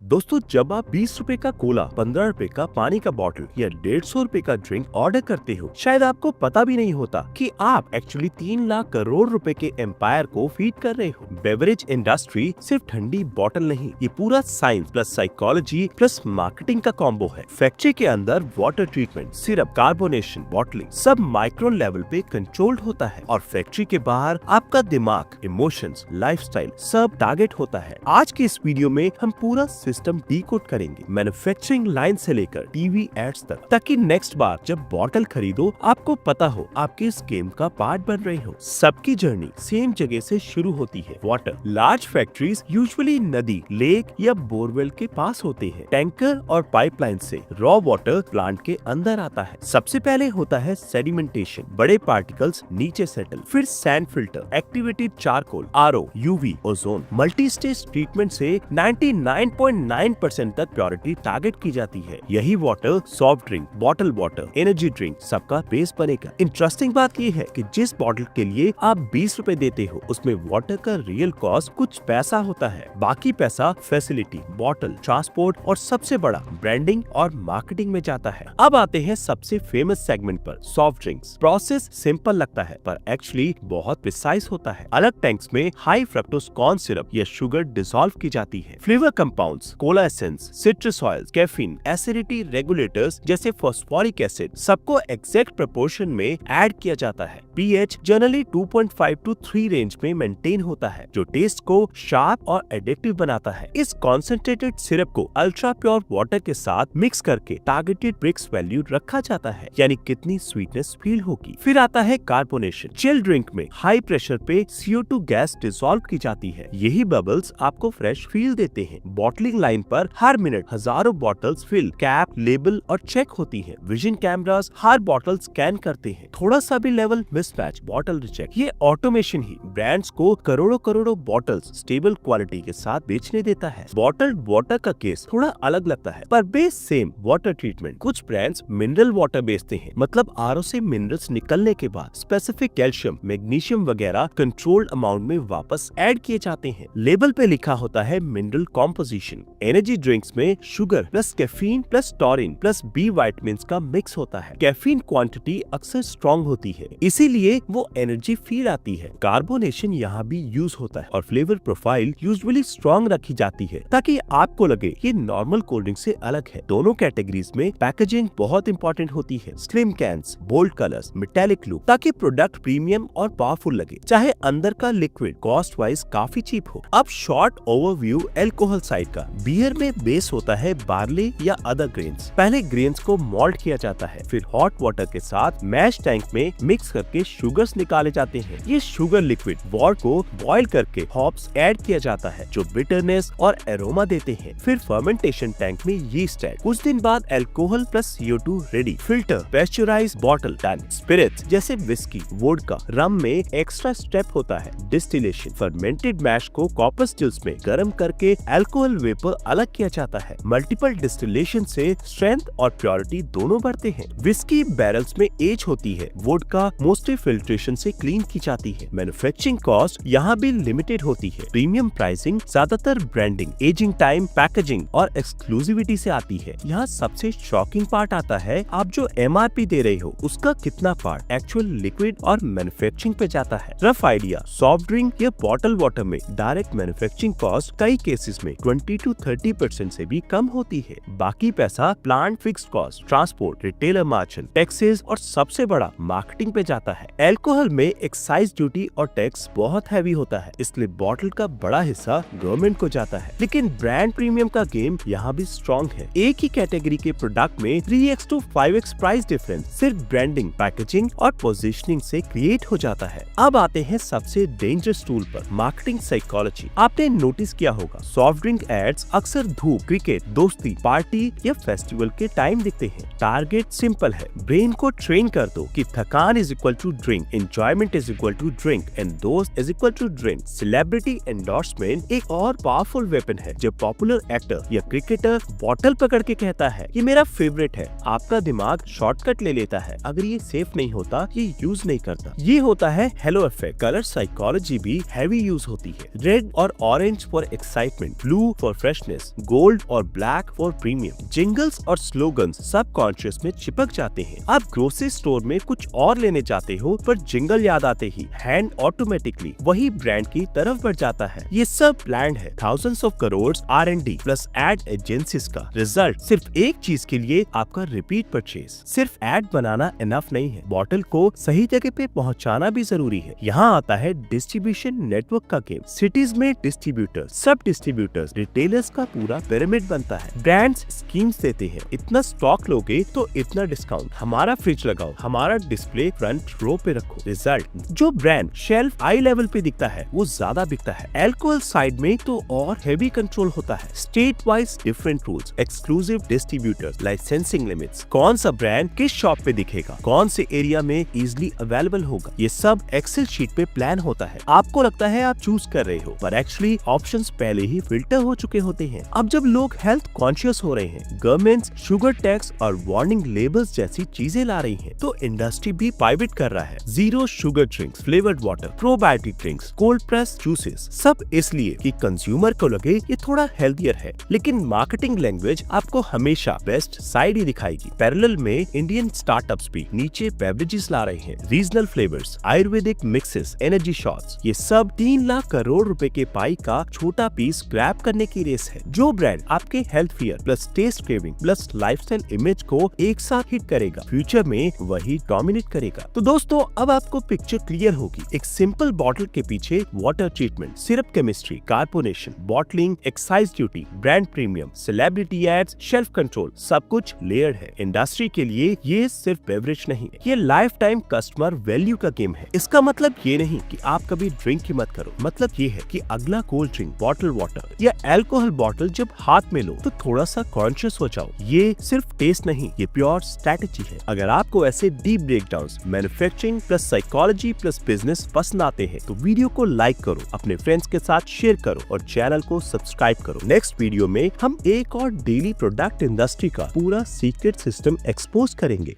दोस्तों, जब आप 20 रुपए का कोला, 15 रुपए का पानी का बॉटल या 150 रुपए का ड्रिंक ऑर्डर करते हो, शायद आपको पता भी नहीं होता कि आप एक्चुअली 3 लाख करोड़ रुपए के एम्पायर को फीड कर रहे हो। बेवरेज इंडस्ट्री सिर्फ ठंडी बॉटल नहीं, ये पूरा science plus psychology plus marketing का कॉम्बो है। फैक्ट्री के अंदर water treatment, syrup, carbonation, bottling सब माइक्रोन लेवल पे कंट्रोल्ड होता है और फैक्ट्री के बाहर आपका दिमाग, इमोशंस, लाइफस्टाइल सब टारगेट होता है। आज की इस वीडियो में हम पूरा सिस्टम डीकोड करेंगे, मैन्युफैक्चरिंग लाइन से लेकर टीवी एड्स तक, ताकि नेक्स्ट बार जब बॉटल खरीदो आपको पता हो आप किस गेम का पार्ट बन रहे हो। सबकी जर्नी सेम जगह से शुरू होती है, वाटर। लार्ज फैक्ट्रीज यूजुअली नदी, लेक या बोरवेल के पास होते हैं। टैंकर और पाइपलाइन से रॉ वाटर प्लांट के अंदर आता है। सबसे पहले होता है सेडिमेंटेशन, बड़े पार्टिकल्स नीचे सेटल, फिर sand filter, activated charcoal, RO, UV, ozone, multi stage treatment से 99.9% तक प्योरिटी टारगेट की जाती है। यही water soft drink, bottle water, energy drink सबका बेस बनेगा। इंटरेस्टिंग बात ये है कि जिस बॉटल के लिए आप 20 रुपए देते हो, उसमें वाटर का रियल कॉस्ट कुछ पैसा होता है। बाकी पैसा फैसिलिटी, बॉटल, ट्रांसपोर्ट और सबसे बड़ा ब्रांडिंग और मार्केटिंग में जाता है। अब आते हैं सबसे फेमस सेगमेंट पर, सॉफ्ट ड्रिंक्स। प्रोसेस सिंपल लगता है पर एक्चुअली बहुत प्रिसाइज होता है। अलग टैंक्स में हाई फ्रक्टोज कॉर्न सिरप या शुगर डिसॉल्व की जाती है। Flavour compounds, Cola essence, citrus oils, caffeine, acidity regulators जैसे फॉस्फोरिक एसिड सबको एग्जैक्ट प्रोपोर्शन में ऐड किया जाता है। पीएच जनरली 2.5 to 3 रेंज में मेंटेन होता है, जो टेस्ट को शार्प और एडिक्टिव बनाता है। इस कॉन्सेंट्रेटेड सिरप को अल्ट्रा प्योर वाटर के साथ मिक्स करके टारगेटेड ब्रिक्स वैल्यू रखा जाता है, यानी कितनी स्वीटनेस फील होगी। फिर आता है कार्बोनेशन। चिल ड्रिंक में हाई प्रेशर पे CO2 गैस डिसॉल्व की जाती है। यही बबल्स आपको फ्रेश फील देते हैं। बॉटलिंग लाइन पर हर मिनट हजारों बॉटल्स फिल, कैप, लेबल और चेक होती है। विजन कैमरास हर बॉटल स्कैन करते हैं। थोड़ा सा भी लेवल मिसमैच, बॉटल रिजेक्ट। ये ऑटोमेशन ही ब्रांड्स को करोड़ों करोड़ों बॉटल्स स्टेबल क्वालिटी के साथ बेचने देता है। बॉटल्ड वाटर का केस थोड़ा अलग लगता है, पर बेस सेम, वाटर ट्रीटमेंट। कुछ ब्रांड्स मिनरल वाटर बेचते हैं, मतलब आरओ से मिनरल्स निकलने के बाद स्पेसिफिक कैल्शियम, मैग्नीशियम वगैरह कंट्रोल्ड अमाउंट में वापस ऐड किए जाते हैं। लेबल पे लिखा होता है मिनरल कॉम्पोजिशन। एनर्जी ड्रिंक्स में sugar plus caffeine plus taurine plus B vitamins का मिक्स होता है। कैफीन क्वांटिटी अक्सर स्ट्रॉन्ग होती है, इसीलिए वो एनर्जी फील आती है। कार्बोनेशन यहाँ भी यूज होता है और फ्लेवर प्रोफाइल यूजुअली स्ट्रॉन्ग रखी जाती है, ताकि आपको लगे ये नॉर्मल कोल्ड ड्रिंक से अलग है। दोनों कैटेगरीज में पैकेजिंग बहुत इंपॉर्टेंट होती है। Slim cans, bold colours, metallic look, ताकि प्रोडक्ट प्रीमियम और पावरफुल लगे, चाहे अंदर का लिक्विड कॉस्ट वाइज काफी चीप हो। अब शॉर्ट ओवरव्यू एल्कोहल साइड का। बियर में बेस होता है बार्ले या अदर ग्रेन्स। पहले ग्रेन्स को मॉल्ट किया जाता है, फिर हॉट वाटर के साथ मैश टैंक में मिक्स करके शुगर्स निकाले जाते हैं। ये शुगर लिक्विड वॉट को बॉईल करके हॉप्स ऐड किया जाता है, जो बिटरनेस और एरोमा देते हैं। फिर फर्मेंटेशन टैंक में यीस्ट ऐड। कुछ दिन बाद alcohol plus CO2 ready. Filter, pasteurise, bottle done. Spirits जैसे विस्की, वोडका, रम में एक्स्ट्रा स्टेप होता है, डिस्टिलेशन। फर्मेंटेड मैश को कॉपर स्टिल्स में गर्म करके अल्कोहल वेपर अलग किया जाता है। मल्टीपल डिस्टिलेशन से स्ट्रेंथ और प्योरिटी दोनों बढ़ते हैं। विस्की बैरल्स में एज होती है, वोडका मोस्टली फिल्ट्रेशन से क्लीन की जाती है। मैन्युफैक्चरिंग कॉस्ट यहाँ भी लिमिटेड होती है। प्रीमियम प्राइसिंग ज्यादातर ब्रांडिंग, एजिंग टाइम, पैकेजिंग और एक्सक्लूसिविटी से आती है। यहाँ सबसे शॉकिंग पार्ट आता है, आप जो MRP दे रहे हो उसका कितना पार्ट एक्चुअल लिक्विड और मैन्युफैक्चरिंग पे जाता है। रफ आइडिया, सॉफ्ट ड्रिंक या बॉटल वाटर में डायरेक्ट मैन्युफैक्चरिंग कॉस्ट कई केसेस में 20 to 30% से भी कम होती है। बाकी पैसा plant fixed cost, transport, retailer margin, taxes और सबसे बड़ा मार्केटिंग पे जाता है। अल्कोहल में एक्साइज ड्यूटी और टैक्स बहुत हैवी होता है, इसलिए बॉटल का बड़ा हिस्सा गवर्नमेंट को जाता है। लेकिन ब्रांड प्रीमियम का गेम यहाँ भी स्ट्रॉन्ग है। एक ही कैटेगरी के प्रोडक्ट में 3x to 5x price difference सिर्फ ब्रांडिंग, पैकेजिंग और पोजीशनिंग से क्रिएट हो जाता है। अब आते हैं सबसे डेंजरस टूल पर, मार्केटिंग साइकोलॉजी। आपने नोटिस किया होगा, सॉफ्ट ड्रिंक एड्स अक्सर धूप, क्रिकेट, दोस्ती, पार्टी या फेस्टिवल के टाइम दिखते हैं। टारगेट सिंपल है, ब्रेन को ट्रेन कर दो कि थकान is equal to drink, enjoyment is equal to drink and दोस्त is equal to drink. Celebrity endorsement एक और पावरफुल वेपन है। जब पॉपुलर एक्टर या क्रिकेटर बॉटल पकड़ के कहता है ये मेरा फेवरेट है, आपका दिमाग शॉर्टकट ले लेता है। अगर ये सेफ नहीं होता, ये यूज नहीं करता। ये होता है हेलो इफेक्ट। कलर साइकोलॉजी भी हैवी यूज होती है। रेड और orange for excitement, blue for fresh freshness, gold और ब्लैक फॉर प्रीमियम। जिंगल्स और स्लोगन्स सब कॉन्शियस में चिपक जाते हैं। आप ग्रोसरी स्टोर में कुछ और लेने जाते हो पर जिंगल याद आते ही हैंड ऑटोमेटिकली वही ब्रांड की तरफ बढ़ जाता है। ये सब प्लान्ड है। Thousands of crore R&D plus ad agencies का रिजल्ट। सिर्फ एक चीज के लिए आपका रिपीट परचेज। सिर्फ एड बनाना इनफ नहीं है, बॉटल को सही जगह पे पहुंचाना भी जरूरी है। यहाँ आता है डिस्ट्रीब्यूशन नेटवर्क का गेम। सिटीज में डिस्ट्रीब्यूटर्स, सब डिस्ट्रीब्यूटर्स, रिटेलर्स का पूरा पिरामिड बनता है। ब्रांड्स स्कीम्स देते हैं, इतना स्टॉक लोगे तो इतना डिस्काउंट, हमारा फ्रिज लगाओ, हमारा डिस्प्ले फ्रंट रो पे रखो। रिजल्ट, जो ब्रांड शेल्फ आई लेवल पे दिखता है वो ज्यादा बिकता है। अल्कोहल साइड में तो और हेवी कंट्रोल होता है। State wise different rules, exclusive distributors, licensing limits, कौन सा ब्रांड किस शॉप पे दिखेगा, कौन से एरिया में इजिली अवेलेबल होगा, ये सब एक्सेल शीट पे प्लान होता है। आपको लगता है आप चूज कर रहे हो पर एक्चुअली ऑप्शंस पहले ही फिल्टर हो चुके होते हैं। अब जब लोग हेल्थ कॉन्शियस हो रहे हैं, गवर्नमेंट शुगर टैक्स और वार्निंग लेबल्स जैसी चीजें ला रही हैं, तो इंडस्ट्री भी पाइवट कर रहा है। Zero sugar drinks, flavoured water, probiotic drinks, cold press juices, सब इसलिए कि कंज्यूमर को लगे ये थोड़ा हेल्थियर है। लेकिन मार्केटिंग लैंग्वेज आपको हमेशा बेस्ट साइड ही दिखाएगी। पैरेलल में इंडियन स्टार्टअप्स भी नीचे बेवरेजेस ला रहे हैं, regional flavours, Ayurvedic mixes, energy shots, ये सब 3 लाख करोड़ रुपए के पाई का छोटा पीस ग्रैब करने की रेस है। जो ब्रांड आपके health fear plus taste craving plus lifestyle image को एक साथ हिट करेगा, फ्यूचर में वही डोमिनेट करेगा। तो दोस्तों अब आपको पिक्चर क्लियर होगी। एक सिंपल बॉटल के पीछे water treatment, syrup chemistry, carbonation, bottling, excise duty, brand premium, celebrity ads, shelf control, सब कुछ लेयर्ड है। इंडस्ट्री के लिए ये सिर्फ बेवरेज नहीं है, ये लाइफ टाइम कस्टमर वैल्यू का गेम है। इसका मतलब ये नहीं कि आप कभी ड्रिंक ही मत करो, मतलब ये है कि अगला कोल्ड ड्रिंक, बॉटल वाटर या अल्कोहल बॉटल जब हाथ में लो तो थोड़ा सा कॉन्शियस हो जाओ। ये सिर्फ टेस्ट नहीं, ये प्योर स्ट्रेटेजी है। अगर आपको ऐसे deep breakdowns, manufacturing plus psychology plus business पसंद आते हैं तो वीडियो को लाइक करो, अपने फ्रेंड्स के साथ शेयर करो और चैनल को सब्सक्राइब करो। नेक्स्ट वीडियो में हम एक और डेली प्रोडक्ट इंडस्ट्री का पूरा सीक्रेट सिस्टम एक्सपोज करेंगे।